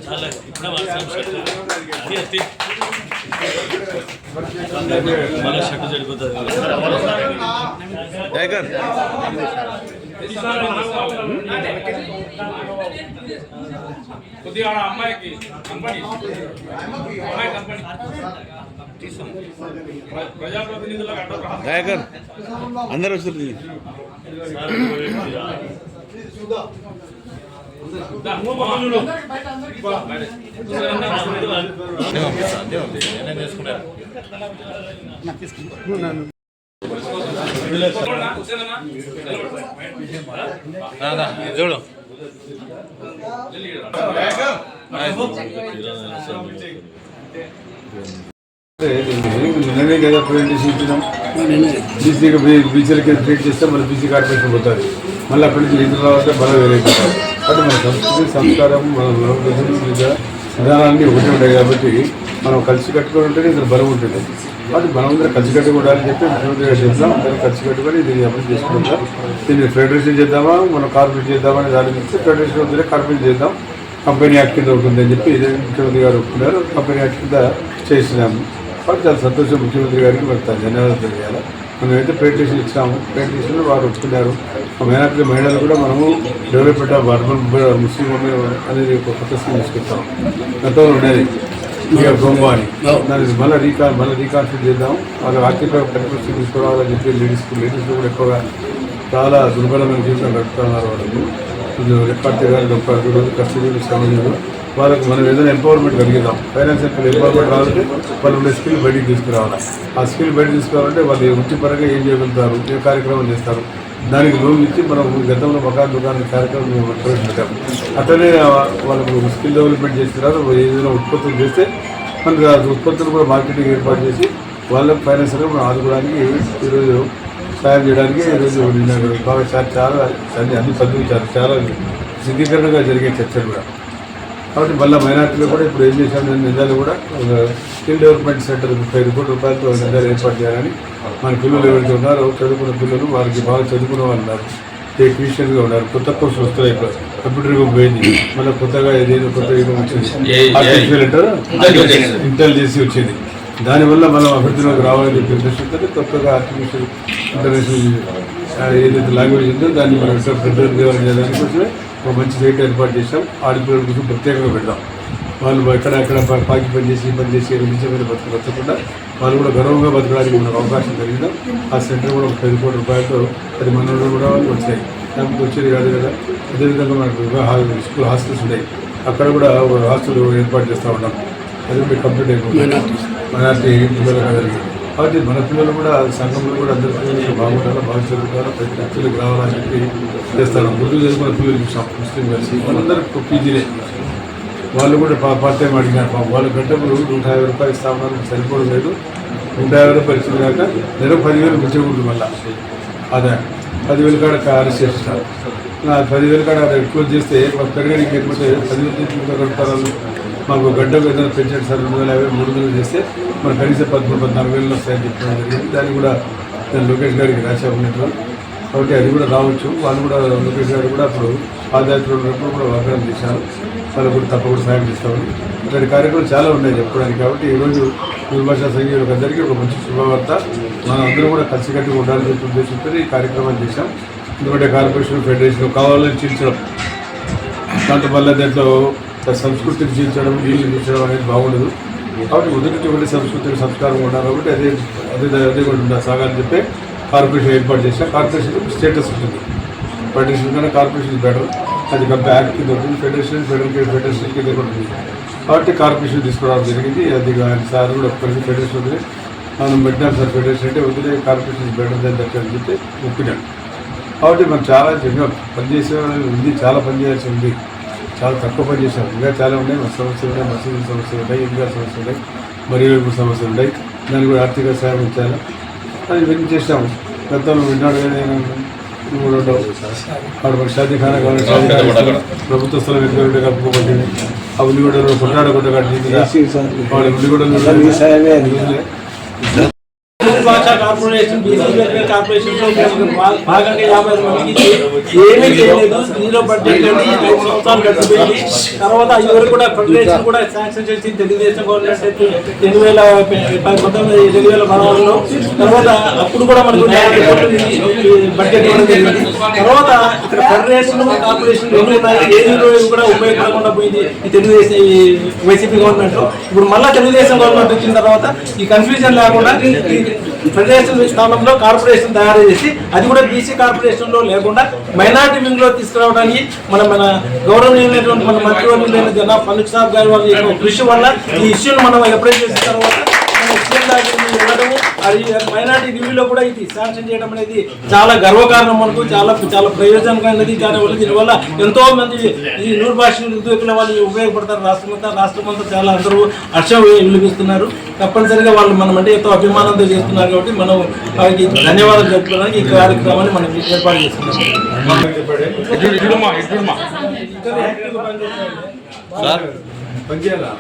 చాలా ఇప్పుడు మన షట్టు చెడిపోతుంది కొద్దిగా అమ్మాయికి కంపెనీ ప్రజాప్రతినిధులకు దయాకర్ అందరూ వస్తుంది చూడు నిన్ననే కదా ప్రెజెంటేషన్ ఇచ్చినాం. బీసీగా బీసీలకి ట్రీట్ చేస్తే మన బీసీ కార్పొరేషన్ పోతుంది. మళ్ళీ అక్కడి నుంచి ఎదురు రావాలంటే బలం వేరైపోతారు. అంటే మన సంస్కృతి సంస్కారం మన విధానాన్ని ఒకటి ఉంటాయి కాబట్టి మనం కలిసి కట్టుకొని ఉంటేనే ఇద్దరు బలం ఉంటుంది. కాబట్టి మనమందరం కలిసి కట్టుకోవడానికి చెప్పి ముఖ్యమంత్రి గారు చేద్దాం. అందరం కలిసి కట్టుకొని దీన్ని అమలు చేసుకుంటాం. దీన్ని ఫెడరేషన్ చేద్దామా మనం కార్పొరేషన్ చేద్దామా అని దాని గురించి ఫెడరేషన్ వద్ద కార్పొరేషన్ చేద్దాం. కంపెనీ యాక్ట్ కింద ఉంటుందని చెప్పి ఇదే ముఖ్యమంత్రి గారు ఒప్పుకున్నారు. కంపెనీ యాక్ట్ కింద చేసినాము. కాబట్టి చాలా సంతోషం. ముఖ్యమంత్రి గారికి మనకు ధన్యవాదాలు తెలియాలి. మనమైతే ప్రెజెంటేషన్ ఇచ్చాము. ప్రెజెంటేషన్లో వారు ఒప్పుకున్నారు. మైనార్టీ మహిళలు కూడా మనము డెవలప్మెంట్ ఆఫ్ అర్బన్ ముస్లిం అనేది ఒక కొత్త స్కీమ్ తీసుకొస్తాం. గతంలో ఉండేది ఇక గొంబ అని దానికి మళ్ళీ రీకాన్స్టిట్యూట్ చేద్దాం. వాళ్ళ ఆర్థిక పరిస్థితి తీసుకురావాలని చెప్పి లేడీస్ కూడా ఎక్కువగా చాలా దుర్బలమైన జీవితం గడుపుతున్నారు. వాళ్ళు రికార్డ్ తిరగాలి, డొక్కారు రోజు కష్టజీవులు శ్రమజీవులు వాళ్ళకి మనం ఏదైనా ఎంపవర్మెంట్ కలిగిద్దాం. ఫైనాన్షియల్ ఎంపవర్మెంట్ రావాలంటే వాళ్ళు ఉండే స్కిల్ బయటికి తీసుకురావాలి. ఆ స్కిల్ బయటకు తీసుకురావాలంటే వాళ్ళు వృత్తిపరంగా ఏం చేయగలుగుతారు, ఏ కార్యక్రమం చేస్తారు, దానికి లోన్ ఇచ్చి మనం గతంలో మకాన్ దుకాణ కార్యక్రమం మేము ప్రవేశపెట్టాము. అట్లనే వాళ్ళకు స్కిల్ డెవలప్మెంట్ చేసిన తర్వాత ఏదైనా ఉత్పత్తులు చేస్తే మనకు ఆ ఉత్పత్తులు కూడా మార్కెటింగ్ ఏర్పాటు చేసి వాళ్ళకు ఫైనాన్షియల్గా మనం ఆదుకోవడానికి ఈరోజు సాయం చేయడానికి ఈరోజు బాగా చాలా అన్ని పద్ధతులు చాలా సిద్ధీకరణగా జరిగే చర్చలు కూడా. కాబట్టి మళ్ళీ మైనార్టీలో కూడా ఇప్పుడు ఏం చేశాము, నిజాలు కూడా స్కిల్ డెవలప్మెంట్ సెంటర్ 35 కోట్ల రూపాయలతో నిజాలు ఏర్పాటు చేయాలని మన పిల్లలు ఎవరైతే ఉన్నారో చదువుకున్న పిల్లలు వారికి బాగా చదువుకున్న వాళ్ళు ఉన్నారు, క్రిస్టియన్గా ఉన్నారు. కొత్త కోర్సులు వస్తాయి. ఇప్పుడు కంప్యూటర్ యూగం పోయింది, మళ్ళీ కొత్తగా ఏదైనా కొత్త యుగం వచ్చింది, ఆర్టిఫిషియల్ ఇంటెలిజెన్స్ వచ్చింది. దానివల్ల మనం అభివృద్ధిలోకి రావాలని చెప్పి ఉద్దేశంతో కొత్తగా ఆర్టిఫిషియల్ ఇంటర్నేషనల్ ఏదైతే లాంగ్వేజ్ ఉందో దాన్ని మనం ప్రిపేర్ చేయడానికోసమే ఒక మంచి సైట్ ఏర్పాటు చేసాం. ఆడపిల్లల కోసం ప్రత్యేకంగా పెడదాం. వాళ్ళు ఎక్కడెక్కడ పాకి పనిచేసి నిజమైన బతకకుండా వాళ్ళు కూడా గర్వంగా బతకడానికి మనకు అవకాశం కలిగిందాం. ఆ సెంటర్ కూడా ఒక 10 కోట్ల రూపాయలతో 10 మంది కూడా వచ్చాయి. దానికి వచ్చేది కాదు కదా. అదేవిధంగా మనకు స్కూల్ హాస్టల్స్ ఉన్నాయి. అక్కడ కూడా ఒక హాస్టల్ ఏర్పాటు చేస్తూ ఉన్నాం. అది కూడా కంప్లీట్ అయిపోయింది మైనార్టీ పిల్లలు కాదని. కాబట్టి మన పిల్లలు కూడా సంఘంలో కూడా అందరి పిల్లలు బాగుంటారో, బాగా చదువుతారో, ప్రతి పిల్లలకి రావాలని చెప్పి చేస్తాను. ముందు చదువుకున్న పిల్లలు చూసాం ముస్లిం కలిసి వాళ్ళందరూ పీజీలే. వాళ్ళు కూడా పార్ట్ టైం అడిగినారు. వాళ్ళు గంటప్పుడు 150 రూపాయలు ఇస్తామన్నారు. సరిపోవడం లేదు. 150 రూపాయలు ఇచ్చిన కాక నెల 10,000 మించకూడదు. మళ్ళీ అదే 10,000 కాడ అరెస్ట్ చేస్తున్నారు. 10,000 కాడ ఎక్కువ చేస్తే మాకు పెరగడానికి లేకపోతే 10,000 కడతారు. మాకు గంటకు ఏదైనా పెంచండి సార్, 250, 300 చేస్తే మనకు కనీసం 13,000-14,000 వస్తాయని చెప్పడం జరిగింది. దాన్ని కూడా నేను లోకేష్ గారికి రాశాను. కాబట్టి అది కూడా రావచ్చు. వాళ్ళు కూడా లోకేష్ గారు కూడా అప్పుడు పాదయాత్రలో ఉన్నప్పుడు కూడా వాగ్దానం చేశారు. వాళ్ళు కూడా తప్పకుండా సాయం చేస్తామని. ఇలాంటి కార్యక్రమాలు చాలా ఉన్నాయి చెప్పడానికి. కాబట్టి ఈరోజు భాషా సంఘీయులకు అందరికీ ఒక మంచి శుభవార్త. మనం అందరూ కూడా కలిసికట్టుగా ఉండాలని చెప్పి ఉద్దేశంతో ఈ కార్యక్రమాలు చేశాం. ఎందుకంటే కార్పొరేషన్ ఫెడరేషన్ కావాలని చీల్చడం, దాంట్లో మళ్ళీ దాంట్లో సంస్కృతిని చీల్చడం, నీళ్ళు చీల్చడం అనేది బాగుండదు. కాబట్టి మొదటి సంస్కృతికి సంస్కారం ఉండాలి. కాబట్టి అదే కూడా సాగాలని చెప్పి కార్పొరేషన్ ఏర్పాటు చేసినా కార్పొరేషన్ స్టేటస్ ఉంటుంది. ఫెడరేషన్ కన్నా కార్పొరేషన్ బెటర్. అది యాక్ట్ కింద ఉంటుంది. ఫెడరేషన్ కింద కూడా ఉంటుంది. కాబట్టి కార్పొరేషన్ తీసుకురావడం జరిగింది. అది సార్ కూడా ఒక్కరికి ఫెడరేషన్ వదిలే మనం పెట్టినాం సార్. ఫెడరేషన్ అంటే వదిలే కార్పొరేషన్ బెటర్ దాన్ని దక్కని చెప్పి ఒప్పినాం. కాబట్టి మనం చాలా పనిచేసే ఉంది, చాలా పనిచేయాల్సి ఉంది. చాలా తక్కువ పని చేసాం. ఇంకా చాలా ఉన్నాయి. మన సమస్యలు ఉన్నాయి, మసీదు సమస్యలు ఉన్నాయి, ఇంకా సమస్యలు ఉన్నాయి. మరియు సమస్యలు ఉన్నాయి. దానికి కూడా ఆర్థిక సహాయం ఇచ్చాను. అది ఇవన్నీ చేసాము. గతంలో విన్నాడు కానీ కూడా వాడు షాదీఖానా కావాలి, ప్రభుత్వ స్థలం ఎందుకంటే కప్పుకోబట్టింది. ఆ ఉల్లిగడ్డలు కొట్టాడగొట్ట కట్టి వాడు ఉల్లిగడ్డలు భాషా కార్పొరేషన్ బీసీ వెల్ఫేర్ కార్పొరేషన్లో భాగంగా 50 మందికి ఏమీ చేయలేదు. జీరో బడ్జెట్ అని 5 సంవత్సరాలు గడిచిపోయింది. తర్వాత ఇవరకు కూడా ఫెడరేషన్ కూడా శాంక్షన్ చేసి తెలుగుదేశం గవర్నమెంట్ అయితే 2016లో తర్వాత అప్పుడు కూడా మనకు బడ్జెట్ ఇవ్వడం జరిగింది. తర్వాత ఇక్కడ ఫెడరేషన్ కార్పొరేషన్ రెండు ఉన్నాయి. ఏది కూడా ఉపయోగపడకుండా పోయింది ఈ తెలుగుదేశం వైసీపీ గవర్నమెంట్. ఇప్పుడు మళ్ళీ తెలుగుదేశం గవర్నమెంట్ వచ్చిన తర్వాత ఈ కన్ఫ్యూజన్ లేకుండా ఫెడరేషన్ స్థానంలో కార్పొరేషన్ తయారు చేసి అది కూడా బీసీ కార్పొరేషన్ లో లేకుండా మైనార్టీ వింగ్ లో తీసుకురావడానికి మన గౌరవనీయులైనటువంటి మన మంత్రివర్యులైన జనాబ్ ఫరూక్ సాబ్ గారి వాళ్ళ కృషి వల్ల ఈ ఇష్యూని మనం ఎప్పుడైతే చేసిన తర్వాత వెళ్ళడము అది మైనార్టీ రివ్యూలో కూడా ఇది శాంక్షన్ చేయడం అనేది చాలా గర్వకారణం. మనకు చాలా చాలా ప్రయోజనకరమైనది. దీనివల్ల ఎంతో మంది ఈ నూరు భాష నిరుద్యోగుల వాళ్ళు ఉపయోగపడతారు. రాష్ట్రమంతా చాలా అందరూ హర్షం వినిపిస్తున్నారు. తప్పనిసరిగా వాళ్ళు మనం అంటే ఎంతో అభిమానంతో చేస్తున్నారు కాబట్టి మనం వారికి ధన్యవాదాలు చెప్పుకోవడానికి ఈ కార్యక్రమాన్ని మనం ఏర్పాటు చేస్తున్నాం. సార్ పనిచేయాలా